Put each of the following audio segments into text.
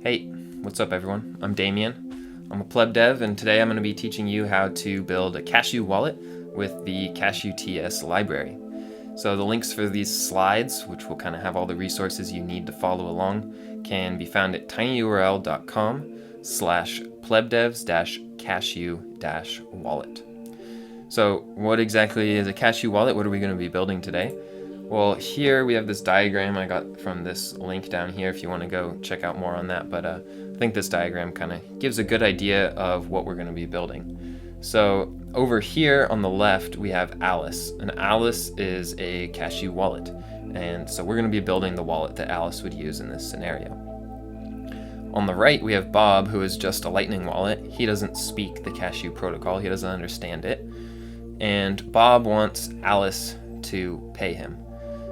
Hey, what's up everyone? I'm Damien. I'm a PlebDev, and today I'm going to be teaching you how to build a Cashu wallet with the cashu-ts library. So the links for these slides, which will kind of have all the resources you need to follow along, can be found at tinyurl.com/plebdevs-cashu-wallet. So what exactly is a Cashu wallet? What are we going to be building today? Well, here we have this diagram I got from this link down here if you want to go check out more on that, but I think this diagram kind of gives a good idea of what we're going to be building. So over here on the left we have Alice, and Alice is a Cashu wallet, and so we're going to be building the wallet that Alice would use in this scenario. On the right we have Bob, who is just a Lightning wallet. He doesn't speak the Cashu protocol, he doesn't understand it, and Bob wants Alice to pay him.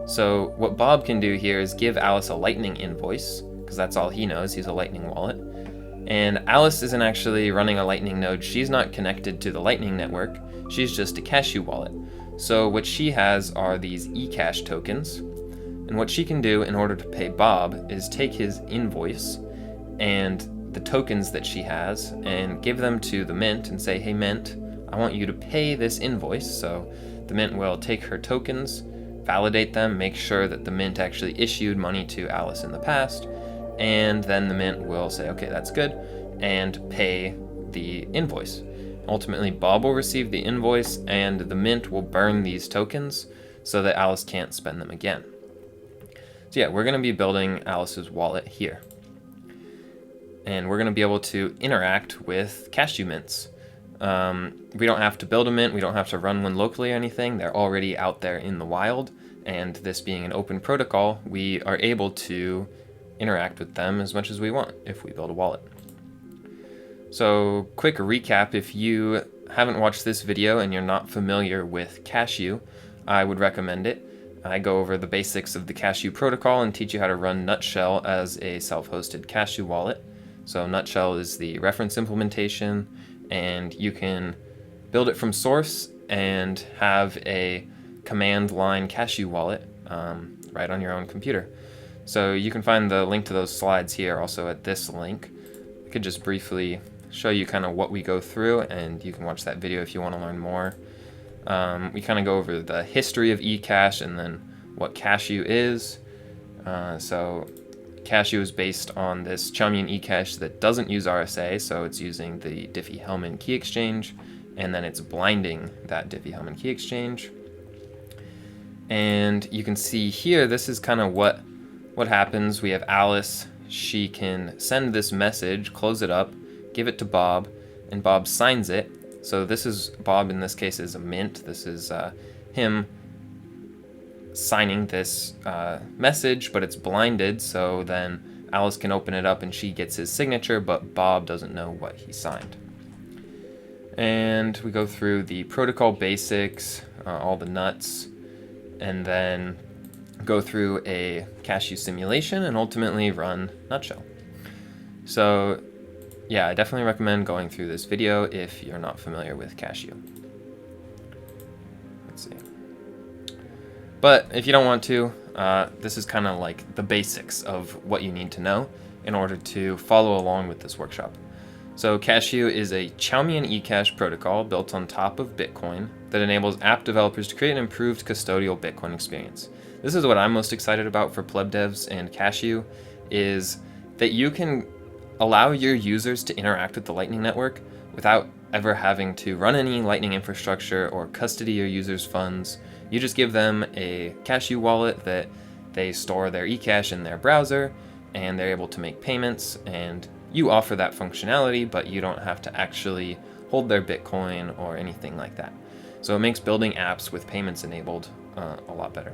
So what Bob can do here is give Alice a Lightning invoice, because that's all he knows, he's a Lightning wallet. And Alice isn't actually running a Lightning node, she's not connected to the Lightning network, she's just a Cashu wallet. So what she has are these eCash tokens, and what she can do in order to pay Bob is take his invoice and the tokens that she has and give them to the Mint and say, hey Mint, I want you to pay this invoice. So the Mint will take her tokens, validate them, make sure that the Mint actually issued money to Alice in the past, and then the Mint will say, okay, that's good, and pay the invoice. Ultimately, Bob will receive the invoice, and the Mint will burn these tokens so that Alice can't spend them again. So yeah, we're going to be building Alice's wallet here. And we're going to be able to interact with Cashu mints. We don't have to build a mint, we don't have to run one locally or anything, they're already out there in the wild, and this being an open protocol, we are able to interact with them as much as we want if we build a wallet. So quick recap, if you haven't watched this video and you're not familiar with Cashu, I would recommend it. I go over the basics of the Cashu protocol and teach you how to run Nutshell as a self-hosted Cashu wallet. So Nutshell is the reference implementation, and you can build it from source and have a command line Cashu wallet right on your own computer. So you can find the link to those slides here also at this link. I could just briefly show you kind of what we go through, and you can watch that video if you want to learn more. We kind of go over the history of eCash and then what Cashu is. So Cashu is based on this Chaumian eCash that doesn't use RSA, so it's using the Diffie-Hellman key exchange, and then it's blinding that Diffie-Hellman key exchange. And you can see here, this is kind of what happens. We have Alice, she can send this message, close it up, give it to Bob, and Bob signs it. So this is, Bob in this case is a mint, this is him signing this message, but it's blinded, so then Alice can open it up and she gets his signature, but Bob doesn't know what he signed. And we go through the protocol basics, all the nuts, and then go through a Cashu simulation and ultimately run Nutshell. So yeah, I definitely recommend going through this video if you're not familiar with Cashu. Let's see. But if you don't want to, this is kind of like the basics of what you need to know in order to follow along with this workshop. So Cashu is a Chaumian eCash protocol built on top of Bitcoin that enables app developers to create an improved custodial Bitcoin experience. This is what I'm most excited about for PlebDevs and Cashu, is that you can allow your users to interact with the Lightning Network without ever having to run any Lightning infrastructure or custody your users' funds. You just give them a Cashu wallet that they store their eCash in their browser, and they're able to make payments, and you offer that functionality, but you don't have to actually hold their Bitcoin or anything like that. So it makes building apps with payments enabled a lot better.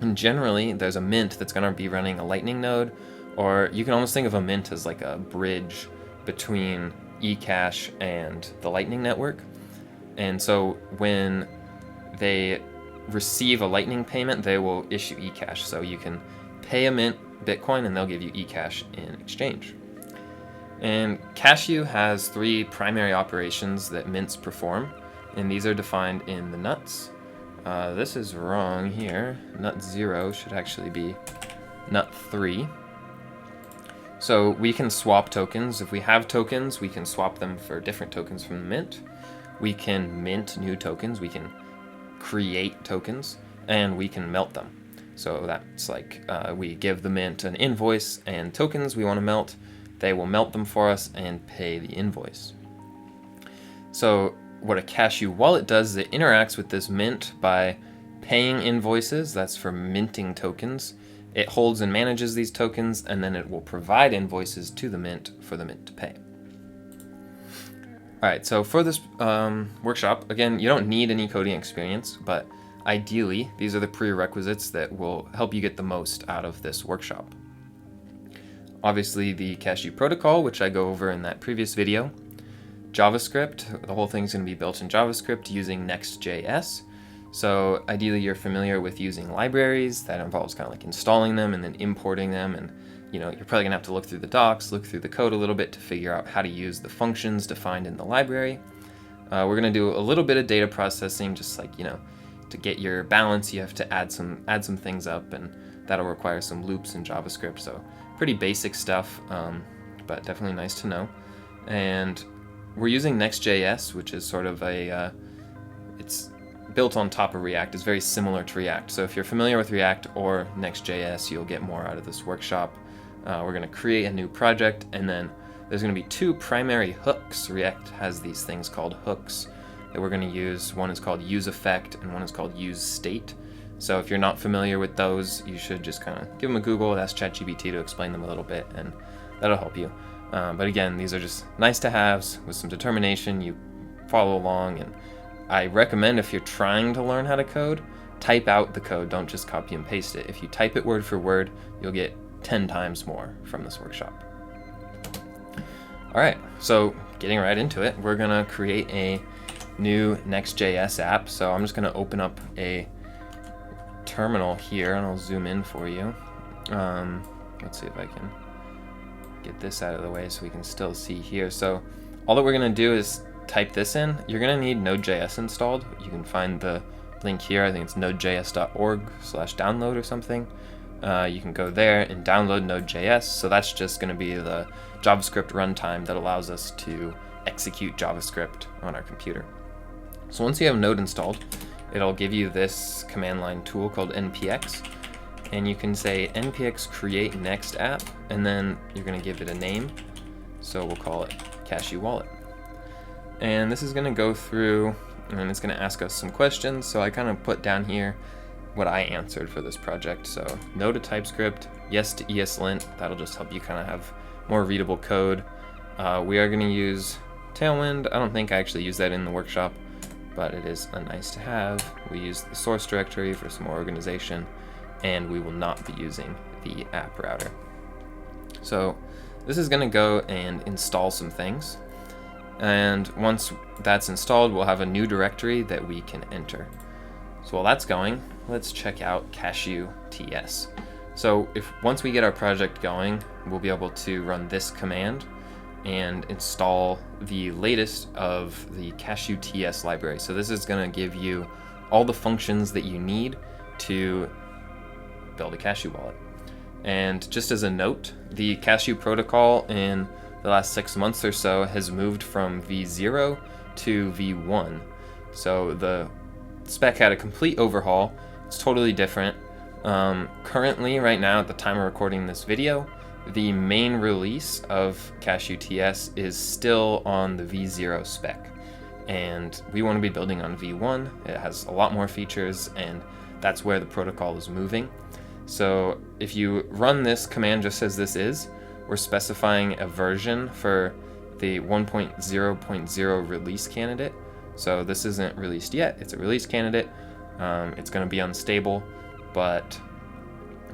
And generally, there's a mint that's going to be running a Lightning node, or you can almost think of a mint as like a bridge between eCash and the Lightning network. And so when they receive a Lightning payment, they will issue eCash. So you can pay a mint Bitcoin and they'll give you eCash in exchange. And Cashu has three primary operations that mints perform, and these are defined in the nuts. This is wrong here. Nut 0 should actually be nut 3. So we can swap tokens. If we have tokens, we can swap them for different tokens from the mint. We can mint new tokens. We can create tokens, and we can melt them. So that's like we give the mint an invoice and tokens we want to melt. They will melt them for us and pay the invoice. So what a cashew wallet does is it interacts with this mint by paying invoices. That's for minting tokens. It holds and manages these tokens, and then it will provide invoices to the mint for the mint to pay. All right, so for this workshop, again, you don't need any coding experience, but ideally, these are the prerequisites that will help you get the most out of this workshop. Obviously, the cashew protocol, which I go over in that previous video. JavaScript, the whole thing's going to be built in JavaScript using Next.js. So ideally, you're familiar with using libraries. That involves kind of like installing them and then importing them. And you're probably going to have to look through the docs, look through the code a little bit to figure out how to use the functions defined in the library. We're going to do a little bit of data processing, just like, to get your balance, you have to add some things up, and that'll require some loops in JavaScript. So pretty basic stuff, but definitely nice to know. And we're using Next.js, which is sort of it's built on top of React. It's very similar to React. So if you're familiar with React or Next.js, you'll get more out of this workshop. We're going to create a new project, and then there's going to be two primary hooks. React has these things called hooks that we're going to use. One is called useEffect, and one is called useState. So if you're not familiar with those, you should just kind of give them a Google, ask ChatGPT to explain them a little bit, and that'll help you. But again, these are just nice to haves with some determination. You follow along, and I recommend if you're trying to learn how to code, type out the code. Don't just copy and paste it. If you type it word for word, you'll get 10 times more from this workshop. All right, so getting right into it, we're gonna create a new Next.js app. So I'm just gonna open up a terminal here, and I'll zoom in for you. Let's see if I can get this out of the way so we can still see here. So all that we're gonna do is type this in. You're gonna need Node.js installed. You can find the link here. I think it's nodejs.org/download or something. You can go there and download Node.js. So that's just gonna be the JavaScript runtime that allows us to execute JavaScript on our computer. So once you have Node installed, it'll give you this command line tool called npx, and you can say npx create next app, and then you're going to give it a name. So we'll call it cashew wallet. And this is going to go through, and it's going to ask us some questions. So I kind of put down here what I answered for this project. So no to TypeScript, yes to ESLint. That'll just help you kind of have more readable code. We are going to use Tailwind. I don't think I actually use that in the workshop, but it is a nice to have. We use the source directory for some more organization, and we will not be using the app router. So this is going to go and install some things. And once that's installed, we'll have a new directory that we can enter. So while that's going, let's check out cashu-ts. So once we get our project going, we'll be able to run this command and install the latest of the cashu-ts library. So this is going to give you all the functions that you need to build a cashew wallet. And just as a note, the cashew protocol in the last 6 months or so has moved from v0 to v1. So the spec had a complete overhaul. It's totally different. Currently, right now, at the time of recording this video, the main release of cashu-ts is still on the v0 spec. And we want to be building on v1. It has a lot more features, and that's where the protocol is moving. So if you run this command just as this is, we're specifying a version for the 1.0.0 release candidate. So this isn't released yet, it's a release candidate. It's going to be unstable, but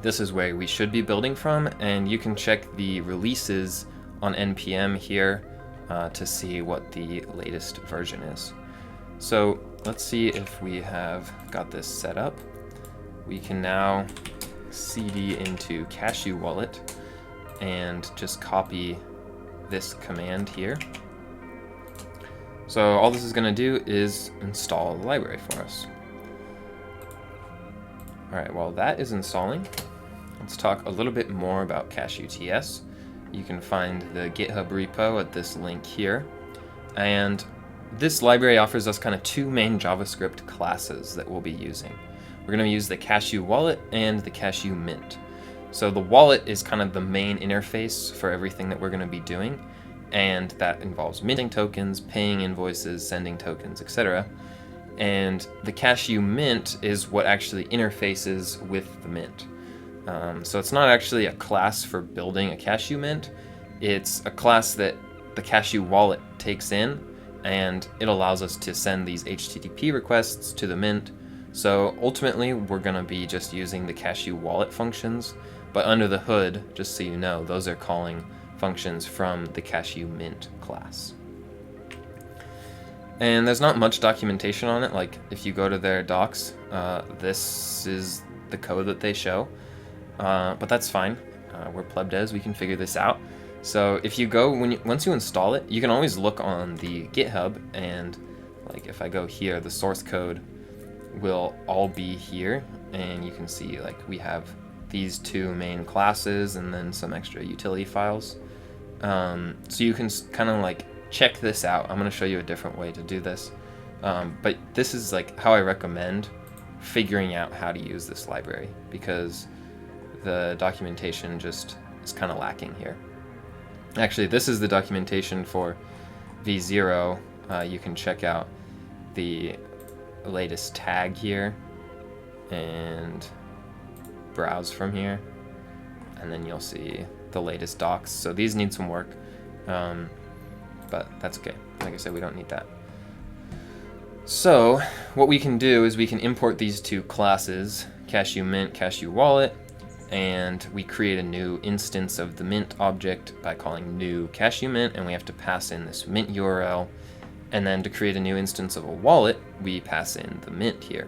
this is where we should be building from, and you can check the releases on npm here to see what the latest version is. So let's see if we have got this set up. We can now cd into cashew wallet and just copy this command here. So all this is going to do is install the library for us. All right, while that is installing, let's talk a little bit more about cashu-ts. you can find the GitHub repo at this link here. And this library offers us kind of two main JavaScript classes that we'll be using. We're going to use the cashu-wallet and the cashu-mint. So the wallet is kind of the main interface for everything that we're going to be doing, and that involves minting tokens, paying invoices, sending tokens, etc. And the cashu-mint is what actually interfaces with the mint. So it's not actually a class for building a cashu-mint. It's a class that the cashu-wallet takes in, and it allows us to send these HTTP requests to the mint. So ultimately, we're going to be just using the cashu-wallet functions, but under the hood, just so you know, those are calling functions from the cashu-mint class. And there's not much documentation on it. Like if you go to their docs, this is the code that they show, but that's fine. We're PlebDevs, we can figure this out. So if you go, once you install it, you can always look on the GitHub, and like if I go here, the source code will all be here, and you can see like we have these two main classes and then some extra utility files. So you can kind of like check this out. I'm going to show you a different way to do this, but this is like how I recommend figuring out how to use this library, because the documentation just is kind of lacking here. Actually, this is the documentation for V0. You can check out the latest tag here and browse from here, and then you'll see the latest docs. So these need some work, but that's okay. Like I said, we don't need that. So what we can do is we can import these two classes, cashu-mint, cashu-wallet, and we create a new instance of the mint object by calling new cashu-mint, and we have to pass in this mint URL. And then to create a new instance of a wallet, we pass in the mint here.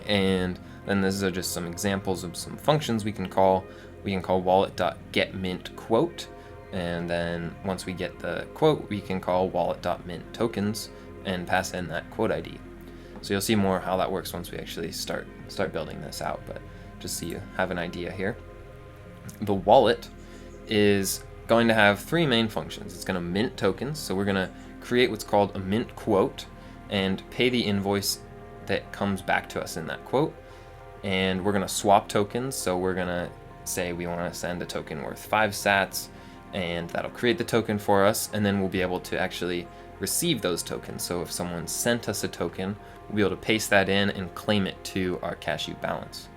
And then these are just some examples of some functions we can call. We can call wallet.getMintQuote, and then once we get the quote, we can call wallet.mintTokens and pass in that quote ID. So you'll see more how that works once we actually start building this out, but just so you have an idea here. The wallet is going to have three main functions. It's going to mint tokens, so we're going to create what's called a mint quote and pay the invoice that comes back to us in that quote. And we're going to swap tokens, so we're going to say we want to send a token worth 5 sats, and that'll create the token for us, and then we'll be able to actually receive those tokens. So if someone sent us a token, we'll be able to paste that in and claim it to our cashu balance.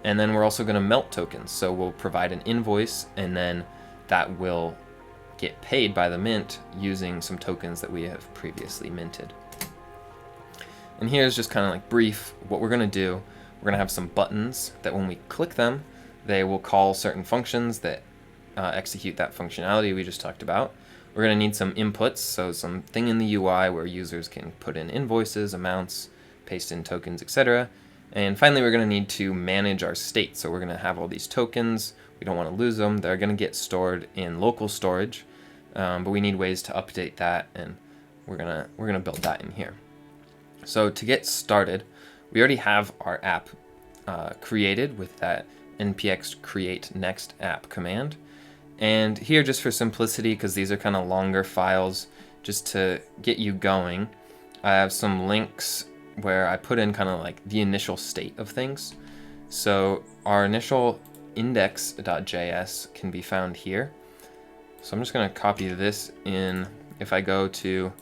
And then we're also going to melt tokens, so we'll provide an invoice, and then that will get paid by the mint using some tokens that we have previously minted. And here's just kind of like brief what we're going to do. We're going to have some buttons that when we click them, they will call certain functions that execute that functionality we just talked about. We're going to need some inputs, so something in the UI where users can put in invoices, amounts, paste in tokens, etc. And finally, we're going to need to manage our state. So we're going to have all these tokens. We don't want to lose them. They're going to get stored in local storage, but we need ways to update that, and we're gonna build that in here. So to get started, we already have our app created with that npx create next app command. And here, just for simplicity, because these are kind of longer files, just to get you going, I have some links where I put in kind of like the initial state of things. So our initial index.js can be found here. So I'm just going to copy this in. If I go to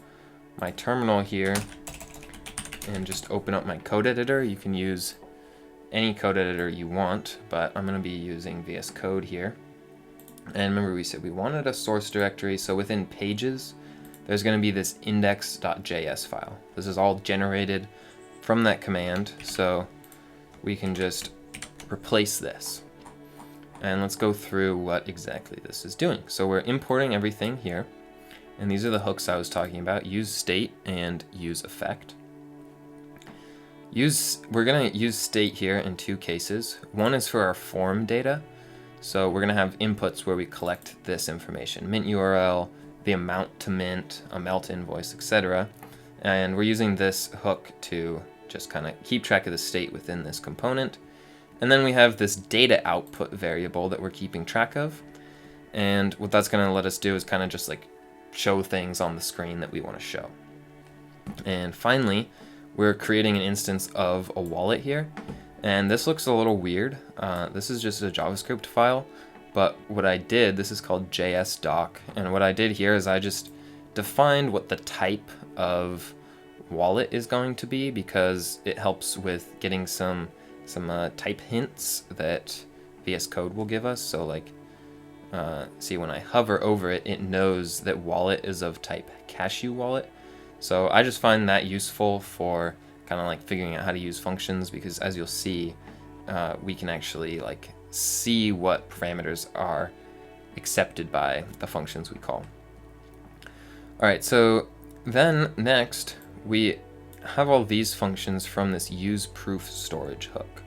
my terminal here and just open up my code editor, you can use any code editor you want, but I'm going to be using VS Code here. And remember, we said we wanted a source directory, so within pages there's going to be this index.js file. This is all generated from that command, so we can just replace this. And let's go through what exactly this is doing. So we're importing everything here, and these are the hooks I was talking about: use state and use effect. We're going to use state here in two cases. One is for our form data. So we're going to have inputs where we collect this information: mint URL, the amount to mint, a melt invoice, etc. And we're using this hook to just kind of keep track of the state within this component. And then we have this data output variable that we're keeping track of. And what that's going to let us do is kind of just like show things on the screen that we want to show. And finally, we're creating an instance of a wallet here. And this looks a little weird. This is just a JavaScript file, but what I did, this is called JSDoc, and what I did here is I just defined what the type of wallet is going to be, because it helps with getting some type hints that VS Code will give us. So like, see, when I hover over it, it knows that wallet is of type cashew wallet. So I just find that useful for kind of like figuring out how to use functions, because as you'll see, we can actually like see what parameters are accepted by the functions we call. All right, so then next we have all these functions from this useProof storage hook.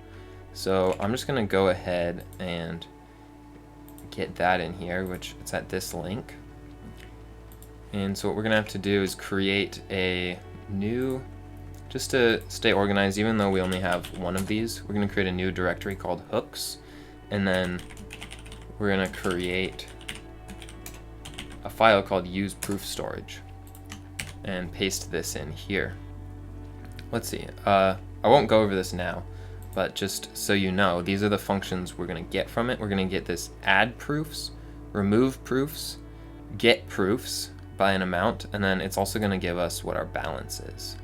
So I'm just gonna go ahead and get that in here, which it's at this link. And so what we're gonna have to do is create a new, just to stay organized, even though we only have one of these, we're gonna create a new directory called hooks, and then we're gonna create a file called useProof storage and paste this in here. Let's see, I won't go over this now, but just so you know, these are the functions we're gonna get from it. We're gonna get this add proofs, remove proofs, get proofs by an amount, and then it's also gonna give us what our balance is.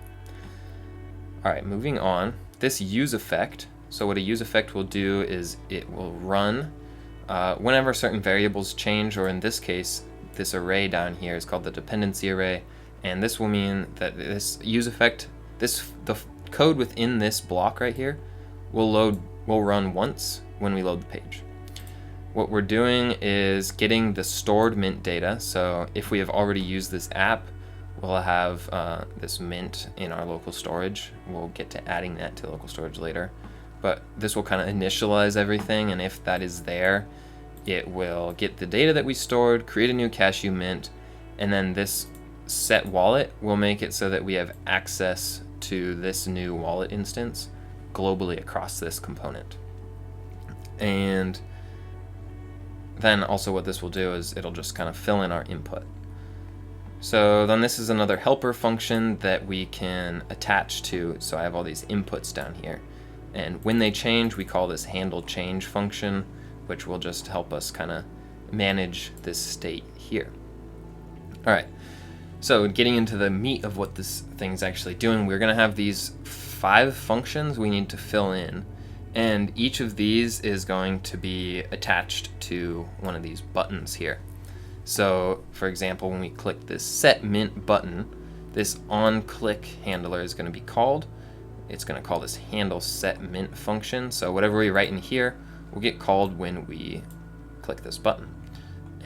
All right, moving on, this use effect. So what a use effect will do is it will run whenever certain variables change, or in this case, this array down here is called the dependency array, and this will mean that this use effect, the code within this block right here will run once when we load the page. What we're doing is getting the stored mint data. So if we have already used this app, we'll have this mint in our local storage. We'll get to adding that to local storage later. But this will kind of initialize everything, and if that is there, it will get the data that we stored, create a new cashew mint, and then this set wallet will make it so that we have access to this new wallet instance globally across this component. And then also what this will do is it'll just kind of fill in our input. So then this is another helper function that we can attach to. So I have all these inputs down here. And when they change, we call this handle change function, which will just help us kind of manage this state here. All right, so getting into the meat of what this thing's actually doing, we're gonna have these 5 functions we need to fill in. And each of these is going to be attached to one of these buttons here. So for example, when we click this set mint button, this on click handler is gonna be called. It's going to call this handle set mint function. So whatever we write in here will get called when we click this button.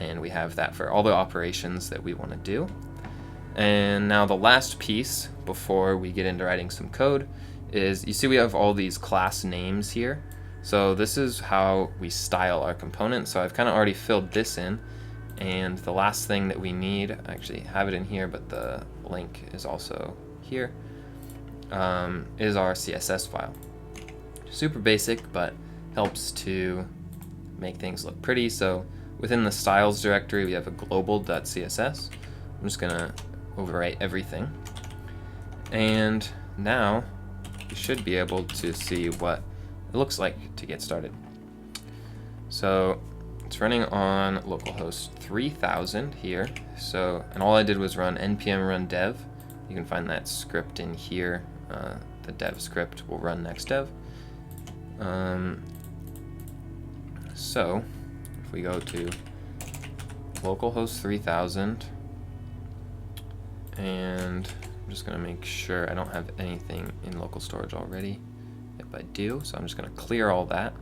And we have that for all the operations that we want to do. And now the last piece before we get into writing some code is, you see we have all these class names here. So this is how we style our component. So I've kind of already filled this in. And the last thing that we need, I actually have it in here, but the link is also here, is our CSS file. Super basic, but helps to make things look pretty. So within the styles directory, we have a global.css. I'm just gonna overwrite everything. And now you should be able to see what it looks like to get started. So it's running on localhost 3000 here. So, and all I did was run npm run dev. You can find that script in here. The dev script will run next dev. So if we go to localhost 3000, and I'm just going to make sure I don't have anything in local storage already. If I do, so I'm just going to clear all that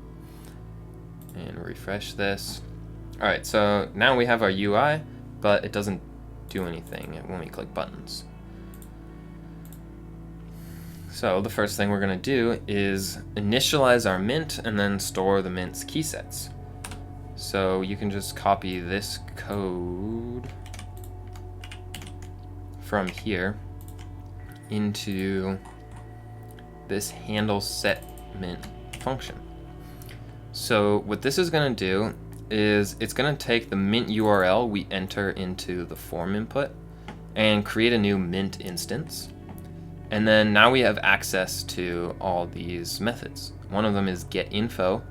and refresh this. All right, so now we have our UI, but it doesn't do anything when we click buttons. So the first thing we're going to do is initialize our mint and then store the mint's key sets. So you can just copy this code from here into this handle set mint function. So what this is going to do is it's going to take the mint URL we enter into the form input and create a new mint instance. And then now we have access to all these methods. One of them is getInfo,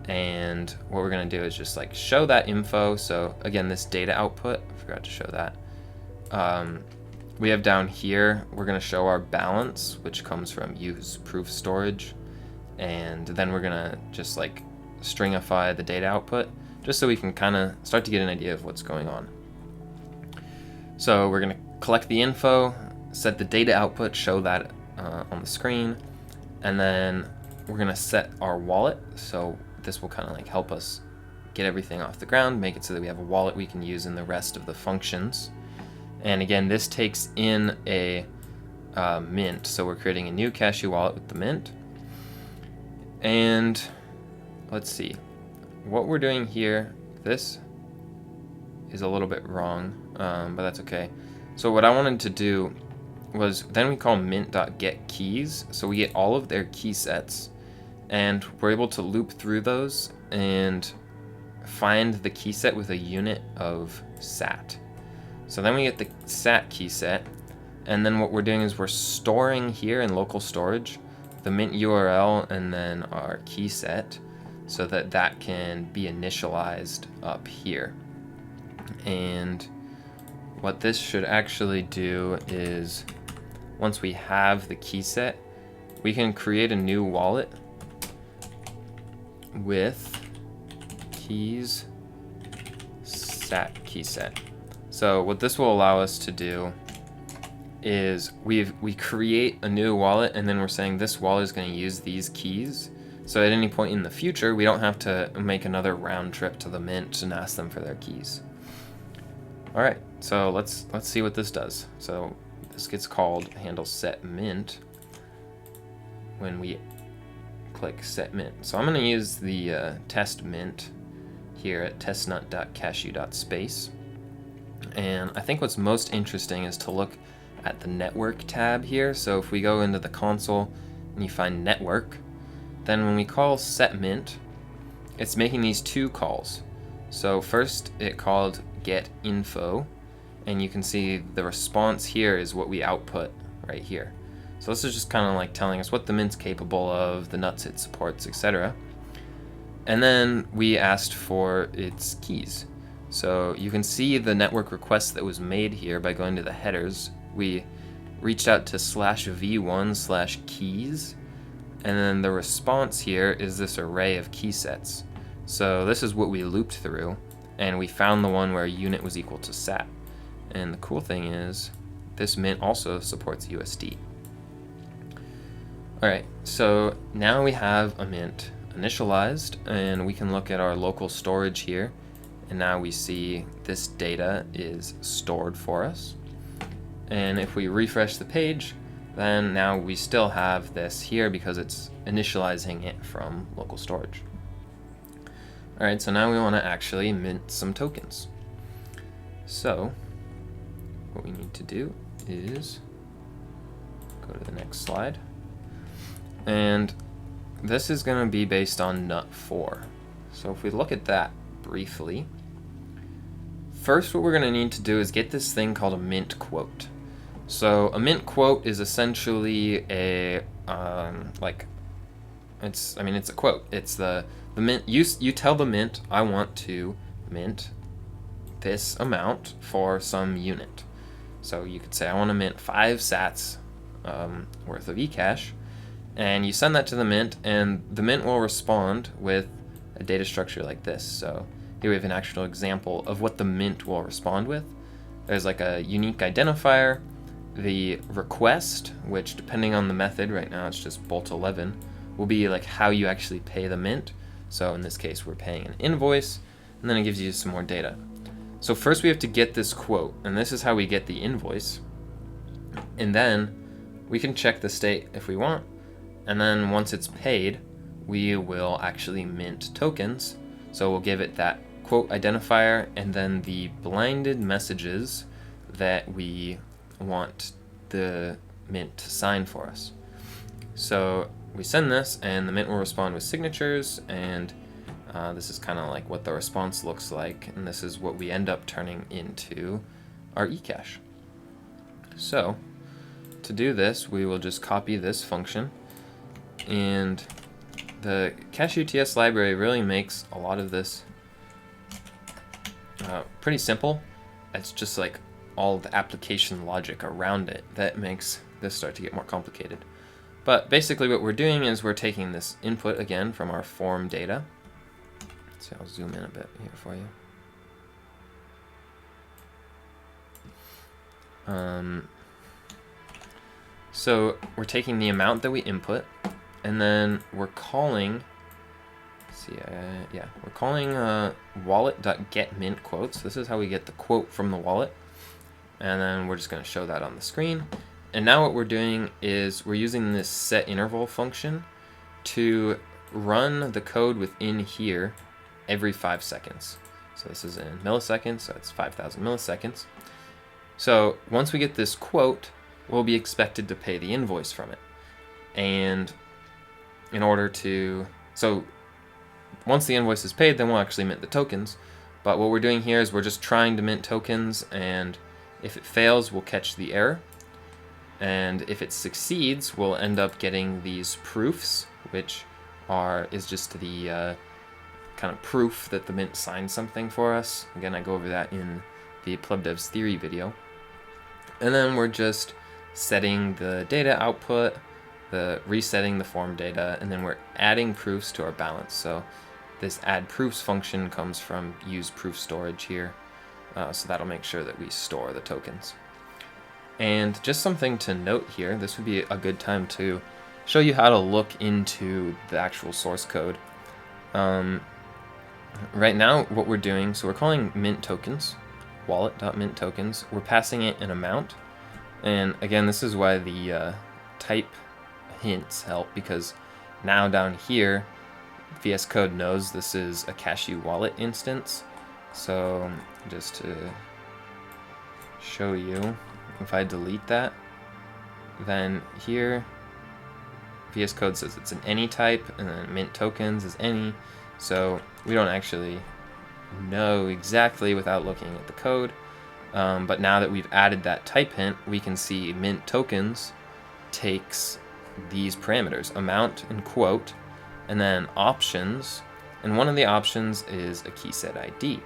and what we're going to do is just like show that info. So again, this data output, I forgot to show that. We have down here, we're going to show our balance, which comes from use proof storage. And then we're going to just like stringify the data output, just so we can kind of start to get an idea of what's going on. So we're going to collect the info, set the data output, show that on the screen, and then we're going to set our wallet. So this will kind of like help us get everything off the ground, make it so that we have a wallet we can use in the rest of the functions. And again, this takes in a mint, so we're creating a new cashew wallet with the mint. And let's see, what we're doing here, this is a little bit wrong, but that's okay. So what I wanted to do was then we call mint.getKeys, so we get all of their key sets, and we're able to loop through those and find the key set with a unit of sat. So then we get the sat key set, and then what we're doing is we're storing here in local storage the mint URL and then our key set, so that that can be initialized up here. And what this should actually do is, once we have the key set, we can create a new wallet with keys sat key set. So what this will allow us to do is we create a new wallet, and then we're saying this wallet is going to use these keys. So at any point in the future, we don't have to make another round trip to the mint and ask them for their keys. All right, so let's see what this does. So this gets called handle set mint when we click set mint. So I'm going to use the test mint here at testnut.cashu.space. And I think what's most interesting is to look at the network tab here. So if we go into the console and you find network, then when we call setMint, it's making these two calls. So first it called getInfo, and you can see the response here is what we output right here. So this is just kind of like telling us what the mint's capable of, the nuts it supports, etc. And then we asked for its keys. So you can see the network request that was made here by going to the headers. We reached out to /v1/keys, and then the response here is this array of key sets. So this is what we looped through, and we found the one where unit was equal to sat. And the cool thing is this mint also supports USD. All right, so now we have a mint initialized, and we can look at our local storage here, and now we see this data is stored for us. And if we refresh the page, then now we still have this here because it's initializing it from local storage. All right, so now we want to actually mint some tokens. So what we need to do is go to the next slide. And this is going to be based on nut4. So if we look at that briefly, first what we're going to need to do is get this thing called a mint quote. So a mint quote is essentially a it's a quote. It's the mint. You tell the mint, I want to mint this amount for some unit. So you could say I want to mint 5 sats worth of eCash, and you send that to the mint, and the mint will respond with a data structure like this. So here we have an actual example of what the mint will respond with. There's like a unique identifier, the request, which depending on the method, right now it's just bolt11, will be like how you actually pay the mint. So in this case, we're paying an invoice, and then it gives you some more data. So first we have to get this quote, and this is how we get the invoice. And then we can check the state if we want, and then once it's paid, we will actually mint tokens. So we'll give it that quote identifier and then the blinded messages that we want the mint to sign for us. So we send this, and the mint will respond with signatures, and This is kind of like what the response looks like, and this is what we end up turning into our eCache. So to do this, we will just copy this function, and the cashu-ts library really makes a lot of this pretty simple. It's just like all the application logic around it that makes this start to get more complicated. But basically what we're doing is we're taking this input again from our form data. So I'll zoom in a bit here for you. So we're taking the amount that we input, and then we're calling, we're calling wallet.getMintQuotes. This is how we get the quote from the wallet, and then we're just going to show that on the screen. And now what we're doing is we're using this setInterval function to run the code within here every 5 seconds. So this is in milliseconds, so it's 5,000 milliseconds. So once we get this quote, we'll be expected to pay the invoice from it. And in order to, so once the invoice is paid, then we'll actually mint the tokens. But what we're doing here is we're just trying to mint tokens, and if it fails, we'll catch the error. And if it succeeds, we'll end up getting these proofs, which is just the kind of proof that the mint signed something for us. Again, I go over that in the PlebDevs theory video. And then we're just setting the data output, resetting the form data, and then we're adding proofs to our balance. So this add proofs function comes from use proof storage here. So that'll make sure that we store the tokens. And just something to note here, this would be a good time to show you how to look into the actual source code. Right now, what we're doing, so we're calling mint tokens, wallet.mint tokens. We're passing it an amount. And again, this is why the type hints help, because now down here, VS Code knows this is a Cashu wallet instance. So just to show you, if I delete that, then here VS Code says it's an any type, and then mint tokens is any. So we don't actually know exactly without looking at the code. But now that we've added that type hint, we can see mint tokens takes these parameters, amount and quote, and then options. And one of the options is a key set ID.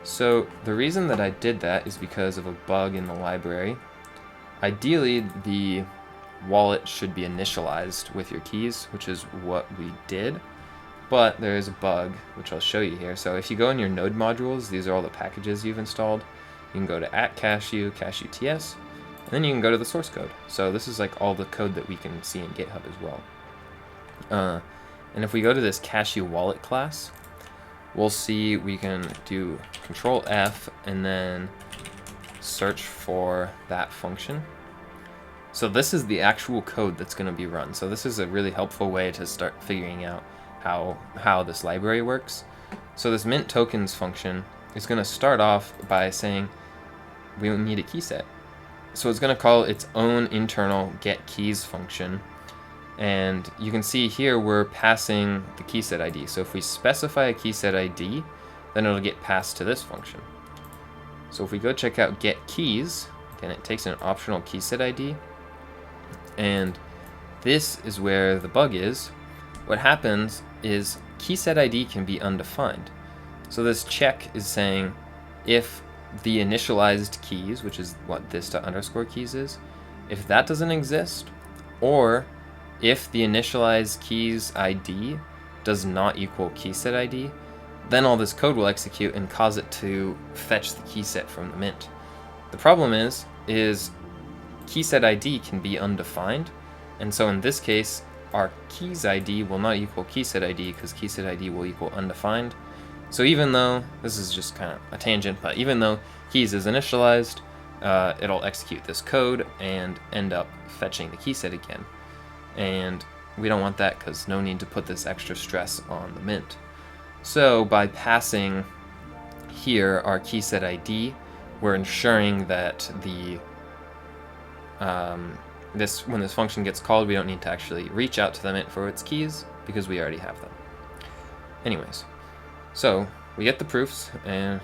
So the reason that I did that is because of a bug in the library. Ideally, the wallet should be initialized with your keys, which is what we did. But there is a bug, which I'll show you here. So if you go in your node modules, these are all the packages you've installed. You can go to @cashu, cashu-ts, and then you can go to the source code. So this is like all the code that we can see in GitHub as well. And if we go to this Cashu wallet class, we'll see we can do Control F and then search for that function. So this is the actual code that's going to be run. So this is a really helpful way to start figuring out how this library works. So this mint tokens function is going to start off by saying we need a key set. So it's going to call its own internal getKeys function. And you can see here we're passing the key set ID. So if we specify a key set ID, then it'll get passed to this function. So if we go check out getKeys, again it takes an optional key set ID. And this is where the bug is. What happens is key set ID can be undefined. So this check is saying if the initialized keys, which is what this._keys is, if that doesn't exist, or if the initialized keys ID does not equal key set ID, then all this code will execute and cause it to fetch the key set from the mint. The problem is key set ID can be undefined, and so in this case, our keys ID will not equal key set ID because key set ID will equal undefined. So even though, this is just kind of a tangent, but even though keys is initialized, it'll execute this code and end up fetching the key set again. And we don't want that because no need to put this extra stress on the mint. So by passing here our key set ID, we're ensuring that when this function gets called, we don't need to actually reach out to the mint for its keys because we already have them. Anyways, so we get the proofs and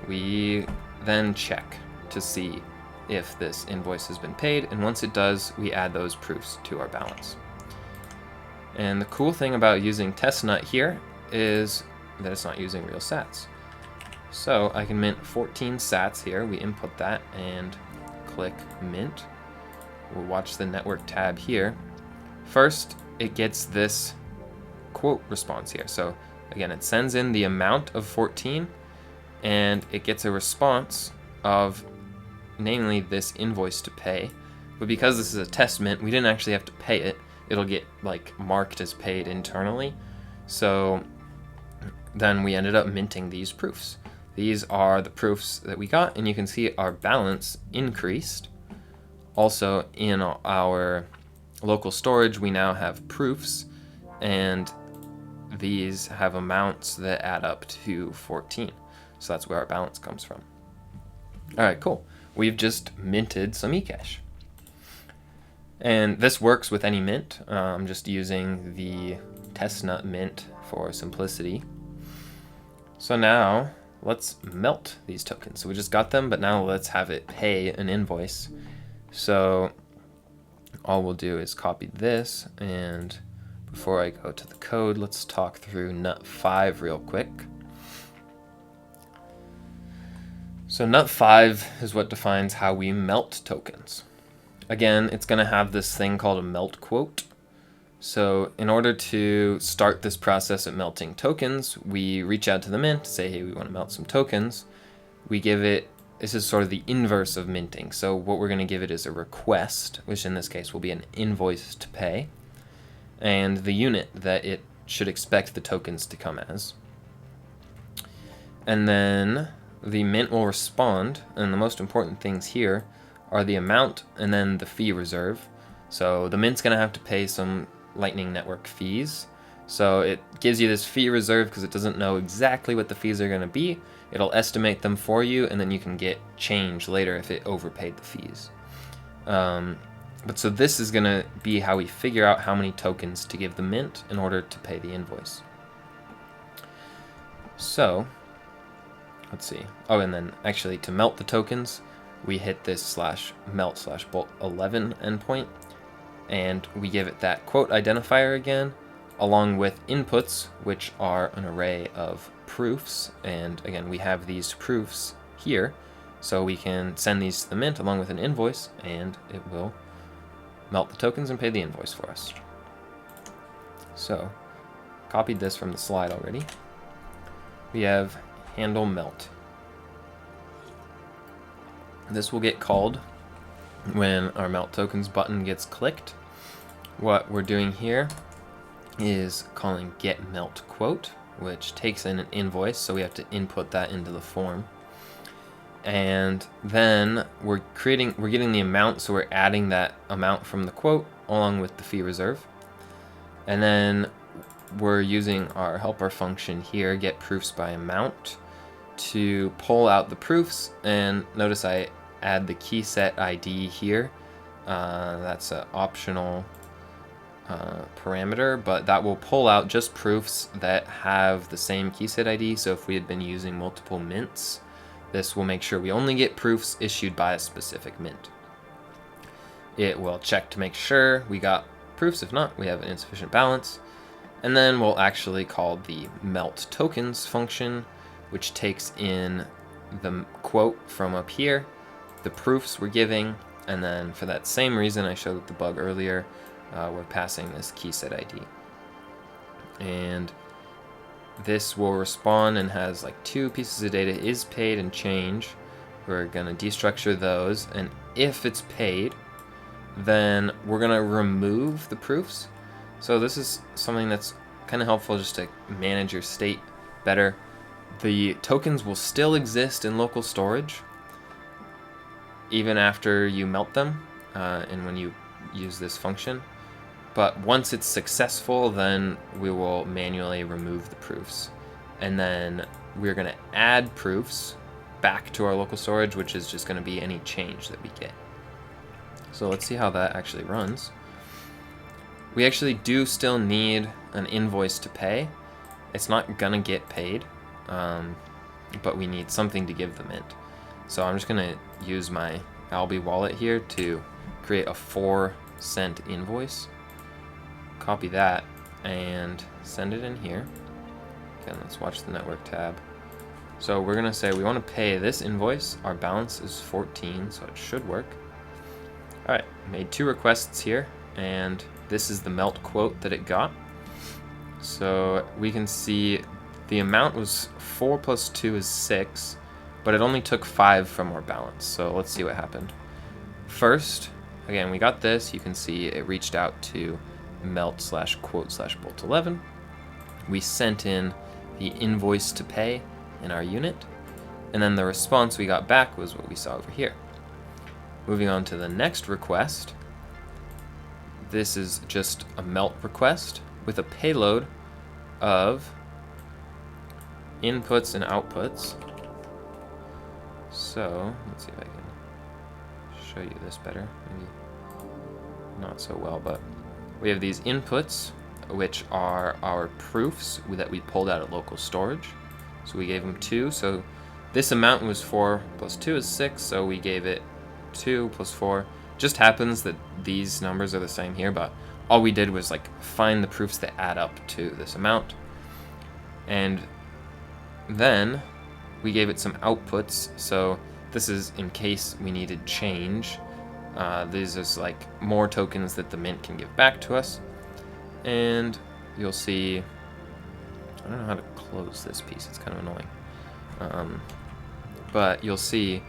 we then check to see if this invoice has been paid, and once it does, we add those proofs to our balance. And the cool thing about using testNut here is that it's not using real sats. So I can mint 14 sats here. We input that and click mint. We'll watch the network tab here. First, it gets this quote response here. So again, it sends in the amount of 14 and it gets a response of namely this invoice to pay. But because this is a test mint, we didn't actually have to pay it. It'll get like marked as paid internally. So then we ended up minting these proofs. These are the proofs that we got, and you can see our balance increased. Also in our local storage, we now have proofs, and these have amounts that add up to 14. So that's where our balance comes from. All right, cool. We've just minted some eCash. And this works with any mint. I'm just using the testNut mint for simplicity. So now let's melt these tokens. So we just got them, but now let's have it pay an invoice. So all we'll do is copy this, and before I go to the code, let's talk through nut5 real quick. So nut5 is what defines how we melt tokens. Again, it's going to have this thing called a melt quote. So in order to start this process of melting tokens, we reach out to the mint, say, hey, we want to melt some tokens. We give it, this is sort of the inverse of minting. So what we're going to give it is a request, which in this case will be an invoice to pay, and the unit that it should expect the tokens to come as. And then the mint will respond, and the most important things here are the amount and then the fee reserve. So the mint's going to have to pay some Lightning Network fees. So it gives you this fee reserve because it doesn't know exactly what the fees are going to be. It'll estimate them for you, and then you can get change later if it overpaid the fees. But so this is going to be how we figure out how many tokens to give the mint in order to pay the invoice. So let's see. Oh, and then actually to melt the tokens, we hit this /melt/bolt11 endpoint, and we give it that quote identifier again, along with inputs, which are an array of proofs. And again, we have these proofs here, so we can send these to the mint along with an invoice, and it will melt the tokens and pay the invoice for us. So, copied this from the slide already. We have handle melt. This will get called when our melt tokens button gets clicked. What we're doing here is calling get melt quote, which takes in an invoice, so we have to input that into the form. And then we're getting the amount, so we're adding that amount from the quote along with the fee reserve. And then we're using our helper function here, get proofs by amount, to pull out the proofs. And notice I add the key set ID here. That's an optional parameter, but that will pull out just proofs that have the same key set ID. So if we had been using multiple mints, this will make sure we only get proofs issued by a specific mint. It will check to make sure we got proofs. If not, we have an insufficient balance. And then we'll actually call the melt tokens function, which takes in the quote from up here, the proofs we're giving, and then for that same reason I showed the bug earlier, we're passing this key set ID. And this will respond and has like two pieces of data, is paid and change. We're gonna destructure those, and if it's paid, then we're gonna remove the proofs. So this is something that's kind of helpful just to manage your state better. The tokens will still exist in local storage even after you melt them and when you use this function. But once it's successful, then we will manually remove the proofs. And then we're going to add proofs back to our local storage, which is just going to be any change that we get. So let's see how that actually runs. We actually do still need an invoice to pay. it's not gonna get paid, but we need something to give the mint. So I'm just gonna use my Albi wallet here to create a 4-cent invoice. Copy that and send it in here. Again, let's watch the network tab. So we're gonna say we wanna pay this invoice. Our balance is 14, so it should work. All right, made 2 requests here, and this is the melt quote that it got. So we can see the amount was 4 plus 2 is 6, but it only took 5 from our balance. So let's see what happened. First, again, we got this. You can see it reached out to melt/quote/bolt11. We sent in the invoice to pay in our unit, and then the response we got back was what we saw over here. Moving on to the next request. This is just a melt request with a payload of inputs and outputs. So let's see if I can show you this better. Maybe not so well, but we have these inputs, which are our proofs that we pulled out of local storage. So we gave them 2. So this amount was 4 plus 2 is 6. So we gave it 2 plus 4. Just happens that these numbers are the same here, but all we did was like find the proofs that add up to this amount. And then we gave it some outputs. So this is in case we needed change. These is like more tokens that the mint can give back to us. And you'll see, I don't know how to close this piece, it's kind of annoying. But you'll see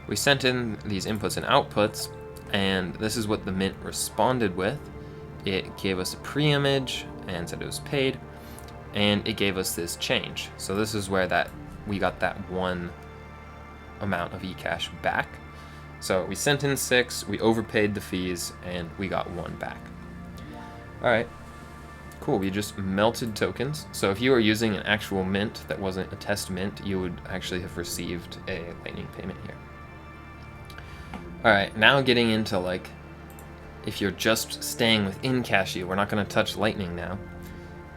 we sent in these inputs and outputs, and this is what the mint responded with. It gave us a pre-image and said it was paid, and it gave us this change. So this is where we got that 1 amount of eCash back. So we sent in 6, we overpaid the fees, and we got 1 back. All right, cool, we just melted tokens. So if you were using an actual mint that wasn't a test mint, you would actually have received a Lightning payment here. All right, now getting into like, if you're just staying within Cashu, we're not gonna touch Lightning now,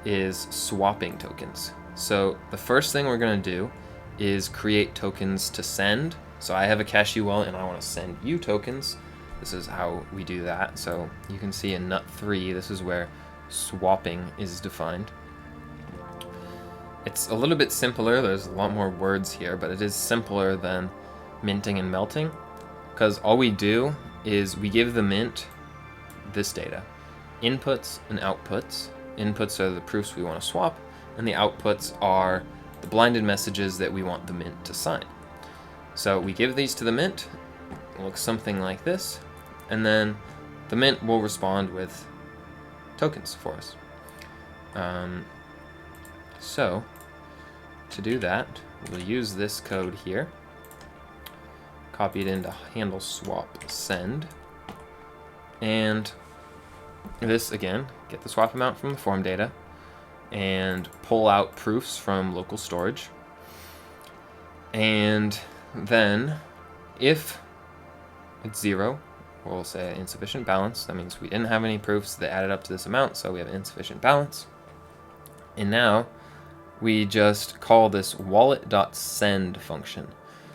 is swapping tokens. So the first thing we're gonna do is create tokens to send. So I have a Cashu wallet and I wanna send you tokens. This is how we do that. So you can see in nut 3, this is where swapping is defined. It's a little bit simpler, there's a lot more words here, but it is simpler than minting and melting, because all we do is we give the mint this data, inputs and outputs. Inputs are the proofs we want to swap, and the outputs are the blinded messages that we want the mint to sign. So we give these to the mint, it looks something like this, and then the mint will respond with tokens for us. So to do that, we'll use this code here, copy it into handle swap send, and this again, get the swap amount from the form data and pull out proofs from local storage. And then if it's 0, we'll say insufficient balance. That means we didn't have any proofs that added up to this amount, so we have insufficient balance. And now we just call this wallet.send function.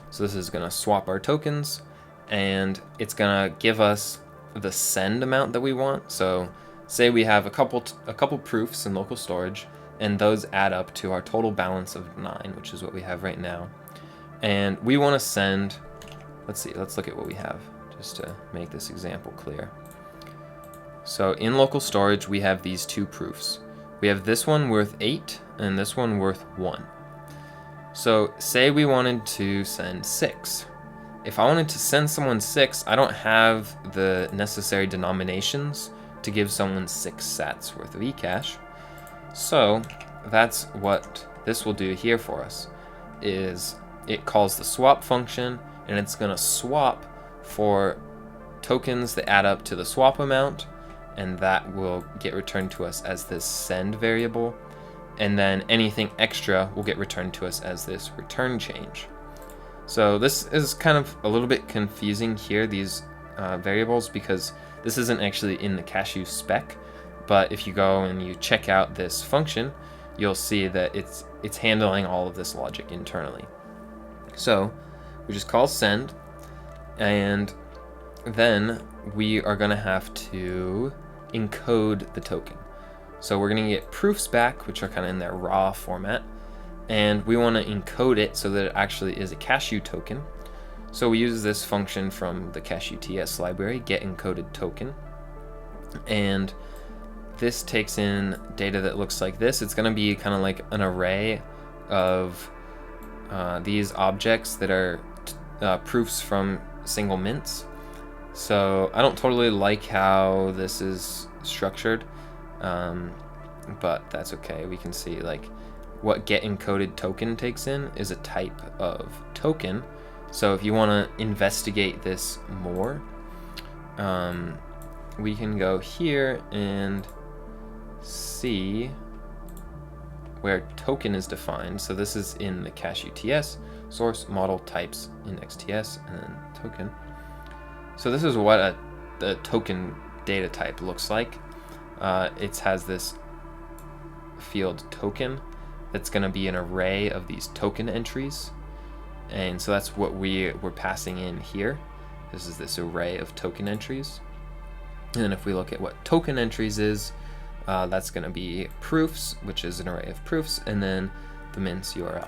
So this is going to swap our tokens, and it's going to give us the send amount that we want. So say we have a couple proofs in local storage, and those add up to our total balance of 9, which is what we have right now. And we want to send, let's look at what we have just to make this example clear. So in local storage, we have these 2 proofs. We have this one worth 8 and this one worth 1. So say we wanted to send 6. If I wanted to send someone 6, I don't have the necessary denominations to give someone 6 sats worth of eCash. So that's what this will do here for us, is it calls the swap function, and it's going to swap for tokens that add up to the swap amount, and that will get returned to us as this send variable, and then anything extra will get returned to us as this return change. So this is kind of a little bit confusing here, these variables, because this isn't actually in the Cashu spec, but if you go and you check out this function, you'll see that it's handling all of this logic internally. So we just call send, and then we are going to have to encode the token. So we're going to get proofs back, which are kind of in their raw format, and we want to encode it so that it actually is a cashu token. So we use this function from the cashu-ts library, get encoded token, and this takes in data that looks like this. It's going to be kind of like an array of these objects that are proofs from single mints. So I don't totally like how this is structured, but that's okay. We can see like what get encoded token takes in is a type of token. So if you want to investigate this more, we can go here and see where token is defined. So this is in the cashu-ts, source, model, types, index.ts, and then token. So this is what a token data type looks like. It has this field token that's going to be an array of these token entries. And so that's what we're passing in here. This is this array of token entries. And then if we look at what token entries is, that's going to be proofs, which is an array of proofs, and then the mint's URL.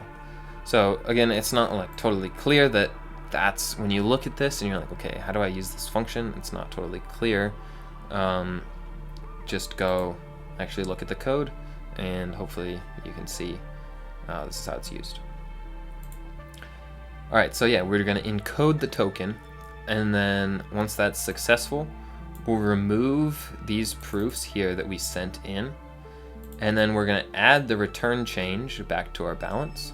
So again, it's not like totally clear that that's when you look at this and you're like, okay, how do I use this function? It's not totally clear. Just go actually look at the code, and hopefully you can see this is how it's used. All right, so yeah, we're going to encode the token, and then once that's successful, we'll remove these proofs here that we sent in, and then we're going to add the return change back to our balance,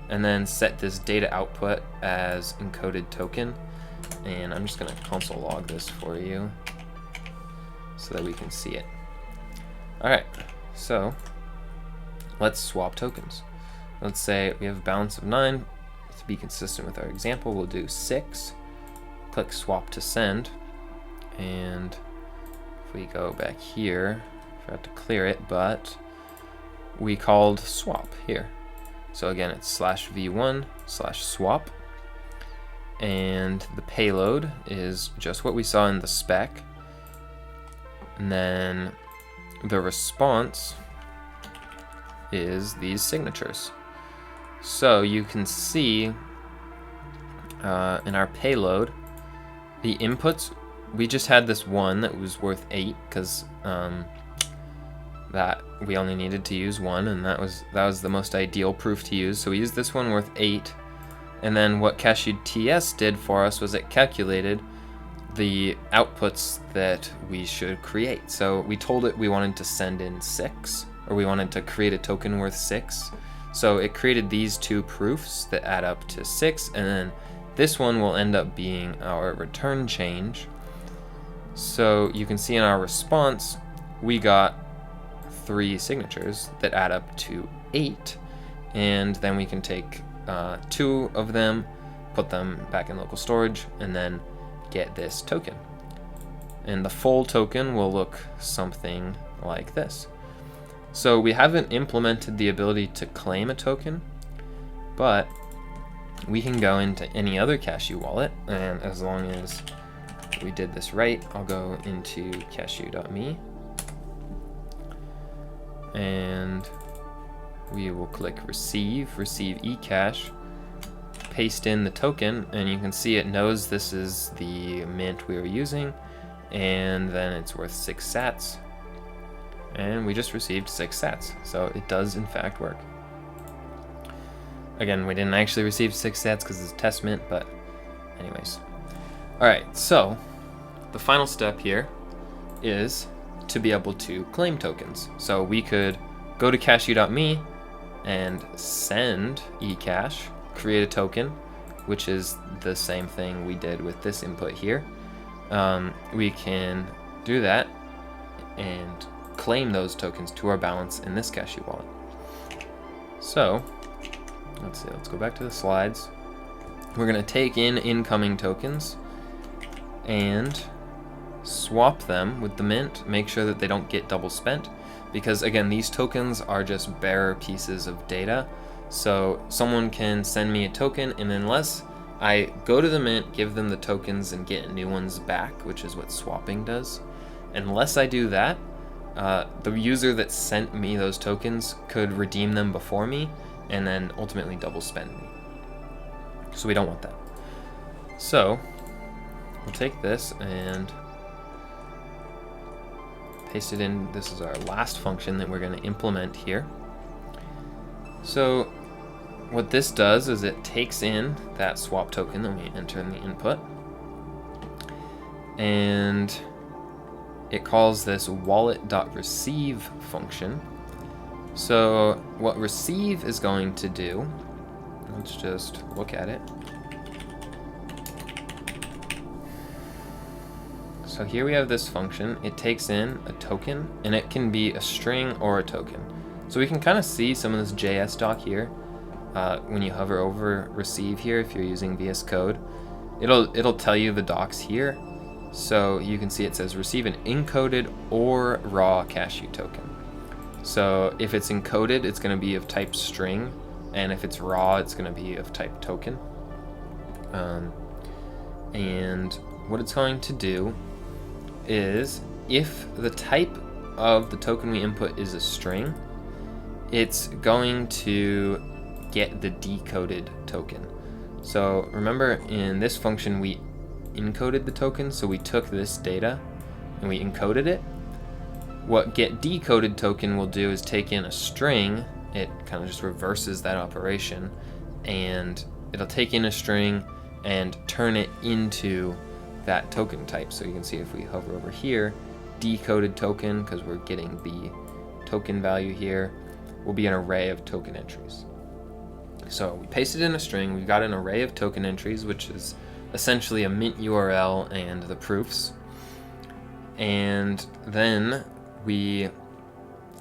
and then set this data output as encoded token. And I'm just going to console log this for you so that we can see it. All right, so let's swap tokens. Let's say we have a balance of 9. To be consistent with our example, we'll do 6. Click swap to send. And if we go back here, I forgot to clear it, but we called swap here. So again, it's /v1/swap. And the payload is just what we saw in the spec. And then the response is these signatures. So you can see in our payload, the inputs, we just had this one that was worth 8 because that we only needed to use 1, and that was the most ideal proof to use. So we used this one worth 8, and then what cashu-ts did for us was it calculated the outputs that we should create. So we told it we wanted to send in 6, or we wanted to create a token worth 6. So it created these 2 proofs that add up to 6, and then this one will end up being our return change. So you can see in our response, we got 3 signatures that add up to 8, and then we can take 2 of them, put them back in local storage, and then get this token. And the full token will look something like this. So we haven't implemented the ability to claim a token, but we can go into any other cashu wallet, and as long as we did this right, I'll go into cashu.me, and we will click receive eCash, paste in the token, and you can see it knows this is the mint we were using, and then it's worth 6 sats, and we just received 6 sats, so it does in fact work. Again, we didn't actually receive 6 sats because it's a test mint, but anyways. Alright, so the final step here is to be able to claim tokens. So we could go to cashu.me and send eCash, create a token, which is the same thing we did with this input here. We can do that and claim those tokens to our balance in this cashu wallet. So let's see, let's go back to the slides. We're going to take in incoming tokens and swap them with the mint, make sure that they don't get double spent, because again, these tokens are just bearer pieces of data. So someone can send me a token, and unless I go to the mint, give them the tokens, and get new ones back, which is what swapping does, unless I do that, the user that sent me those tokens could redeem them before me and then ultimately double spend me. So we don't want that. So we'll take this and paste it in. This is our last function that we're going to implement here. So what this does is it takes in that swap token that we enter in the input, and it calls this wallet.receive function. So what receive is going to do, let's just look at it. So here we have this function. It takes in a token, and it can be a string or a token. So we can kind of see some of this JS doc here. When you hover over receive here, if you're using VS Code, it'll tell you the docs here. So you can see it says receive an encoded or raw cashew token. So if it's encoded, it's going to be of type string, and if it's raw, it's going to be of type token. And what it's going to do is, if the type of the token we input is a string, it's going to get the decoded token. So remember, in this function we encoded the token, so we took this data and we encoded it. What get decoded token will do is take in a string. It kind of just reverses that operation, and it'll take in a string and turn it into that token type. So you can see if we hover over here, decoded token, because we're getting the token value here, will be an array of token entries. So we pasted in a string, we've got an array of token entries, which is essentially a mint URL and the proofs. And then we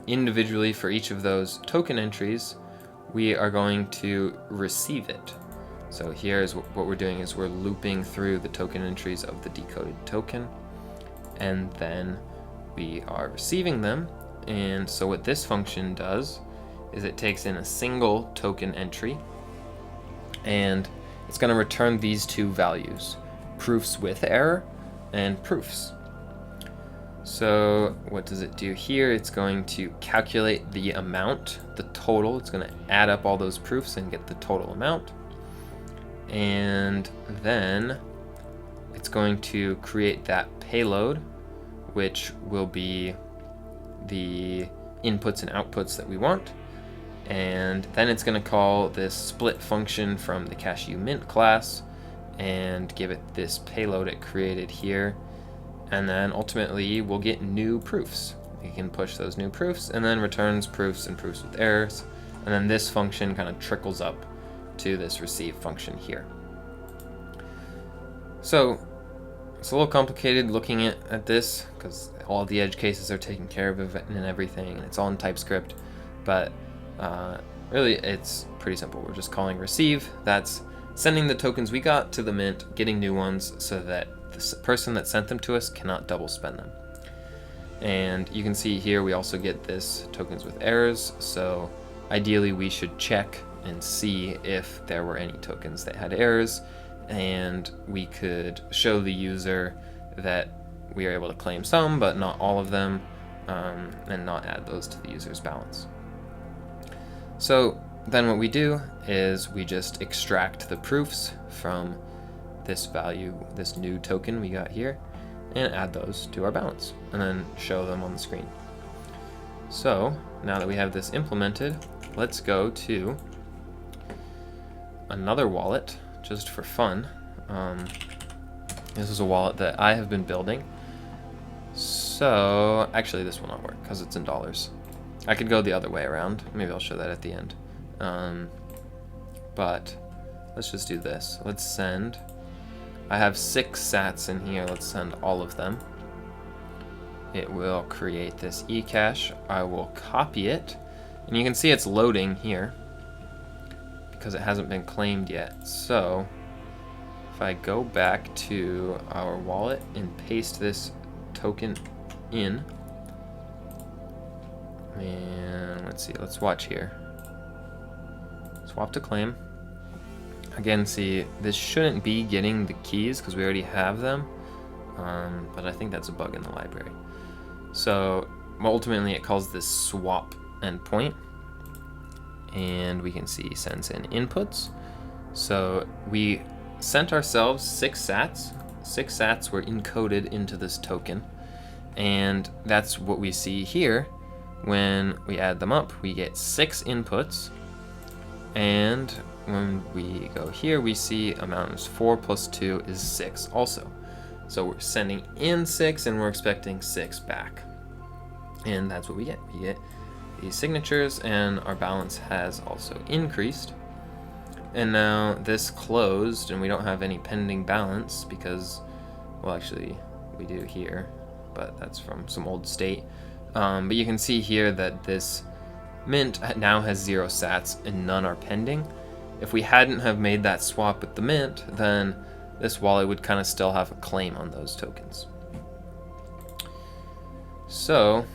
individually, for each of those token entries, we are going to receive it. So here's what we're doing is we're looping through the token entries of the decoded token, and then we are receiving them. And so what this function does is it takes in a single token entry, and it's going to return these two values, proofs with error and proofs. So what does it do here? It's going to calculate the amount, the total. It's going to add up all those proofs and get the total amount. And then it's going to create that payload, which will be the inputs and outputs that we want. And then it's going to call this split function from the cashew mint class and give it this payload it created here. And then ultimately we'll get new proofs. We can push those new proofs, and then returns proofs and proofs with errors. And then this function kind of trickles up to this receive function here. So it's a little complicated looking at this, because all the edge cases are taken care of and everything, and it's all in TypeScript. But really, it's pretty simple. We're just calling receive. That's sending the tokens we got to the mint, getting new ones, so that the person that sent them to us cannot double spend them. And you can see here we also get this tokens with errors. So ideally, we should check and see if there were any tokens that had errors, and we could show the user that we are able to claim some, but not all of them, and not add those to the user's balance. So then what we do is we just extract the proofs from this value, this new token we got here, and add those to our balance, and then show them on the screen. So now that we have this implemented, let's go to another wallet just for fun. This is a wallet that I have been building. So actually this will not work because it's in dollars. I could go the other way around. Maybe I'll show that at the end. But let's just do this. Let's send. I have 6 sats in here. Let's send all of them. It will create this eCache. I will copy it, and you can see it's loading here because it hasn't been claimed yet. So if I go back to our wallet and paste this token in, And let's see, let's watch here. Swap to claim. Again, see, this shouldn't be getting the keys because we already have them, but I think that's a bug in the library. So ultimately it calls this swap endpoint, and we can see sends in inputs. So we sent ourselves 6 sats. 6 sats were encoded into this token, and that's what we see here. When we add them up, we get 6 inputs, and when we go here, we see amount is 4 plus 2 is 6 also. So we're sending in 6 and we're expecting 6 back. And that's what we get. We get these signatures, and our balance has also increased. And now this closed, and we don't have any pending balance because, well, actually we do here, but that's from some old state. But you can see here that this mint now has 0 sats and none are pending. If we hadn't have made that swap with the mint, then this wallet would kind of still have a claim on those tokens. So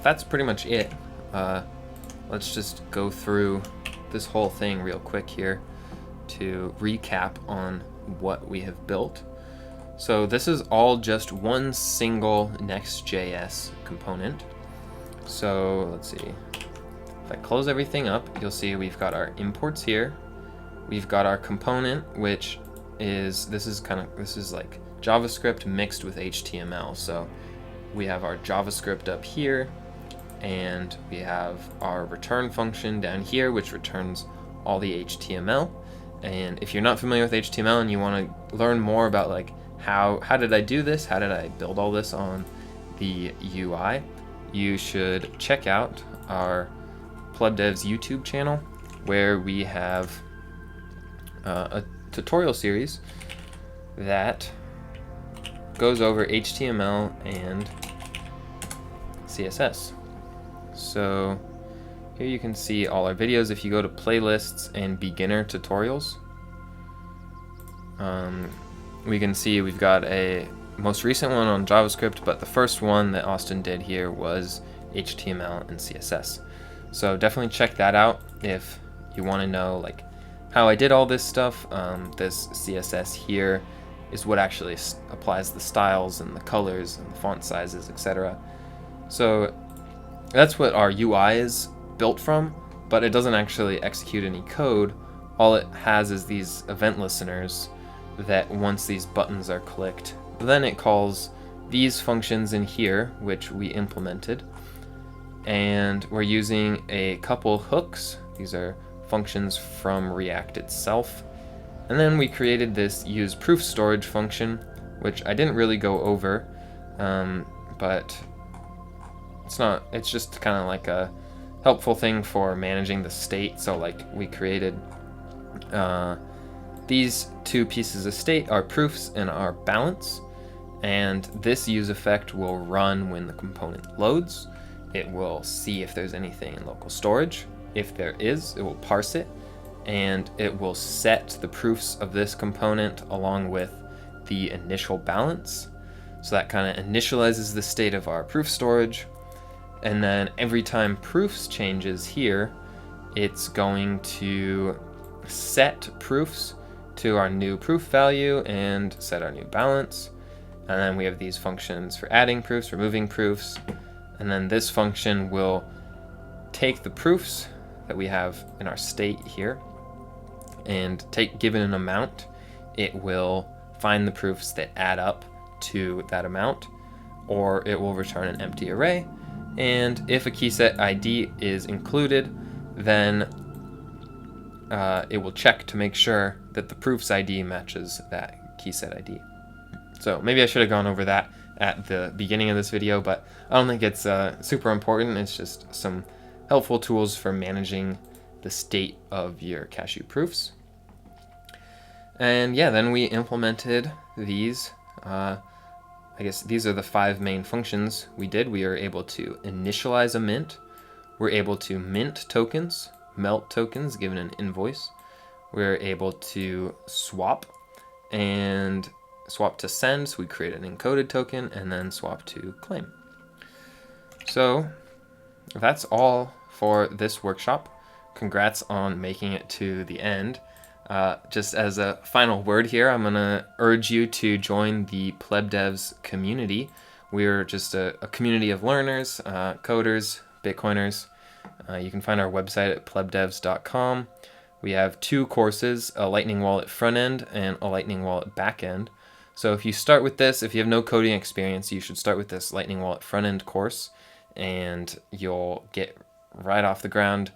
that's pretty much it. Let's just go through this whole thing real quick here to recap on what we have built. So this is all just one single Next.js component. So let's see. If I close everything up, you'll see we've got our imports here. We've got our component, which is, this is like JavaScript mixed with HTML. So we have our JavaScript up here, and we have our return function down here, which returns all the HTML. And if you're not familiar with HTML and you want to learn more about like how did I do this, how did I build all this on the UI, you should check out our PlebDevs YouTube channel, where we have a tutorial series that goes over HTML and CSS. So here you can see all our videos. If you go to playlists and beginner tutorials, we can see we've got a most recent one on JavaScript, but the first one that Austin did here was HTML and CSS. So definitely check that out if you want to know like how I did all this stuff. This CSS here is what actually applies the styles and the colors and the font sizes, etc. So that's what our UI is built from, but it doesn't actually execute any code. All it has is these event listeners that once these buttons are clicked, then it calls these functions in here, which we implemented. And we're using a couple hooks. These are functions from React itself. And then we created this use proof storage function, which I didn't really go over, but it's just kind of like a helpful thing for managing the state. So like we created these 2 pieces of state, our proofs and our balance, and this use effect will run when the component loads. It will see if there's anything in local storage. If there is, it will parse it, and it will set the proofs of this component along with the initial balance. So that kind of initializes the state of our proof storage. And then every time proofs changes here, it's going to set proofs to our new proof value and set our new balance. And then we have these functions for adding proofs, removing proofs. And then this function will take the proofs that we have in our state here and given an amount, it will find the proofs that add up to that amount, or it will return an empty array. And if a key set ID is included, then it will check to make sure that the proof's ID matches that key set ID. So maybe I should have gone over that at the beginning of this video, but I don't think it's super important. It's just some helpful tools for managing the state of your cashew proofs. And yeah, then we implemented these. I guess these are the 5 main functions we did. We are able to initialize a mint. We're able to mint tokens, melt tokens given an invoice. We're able to swap and swap to send. So we create an encoded token, and then swap to claim. So that's all for this workshop. Congrats on making it to the end. Just as a final word here, I'm going to urge you to join the PlebDevs community. We're just a community of learners, coders, Bitcoiners. You can find our website at plebdevs.com. We have 2 courses, a Lightning Wallet front end and a Lightning Wallet back end. So if you start with this, if you have no coding experience, you should start with this Lightning Wallet front end course, and you'll get right off the ground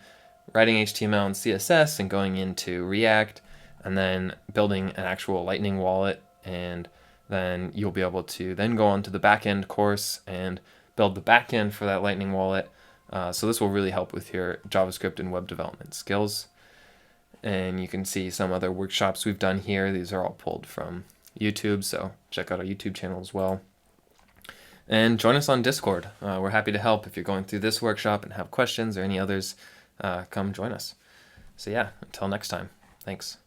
writing HTML and CSS and going into React and then building an actual Lightning wallet, and then you'll be able to then go on to the backend course and build the backend for that Lightning wallet. So this will really help with your JavaScript and web development skills. And you can see some other workshops we've done here. These are all pulled from YouTube, so check out our YouTube channel as well. And join us on Discord. We're happy to help. If you're going through this workshop and have questions or any others, come join us. So yeah, until next time, thanks.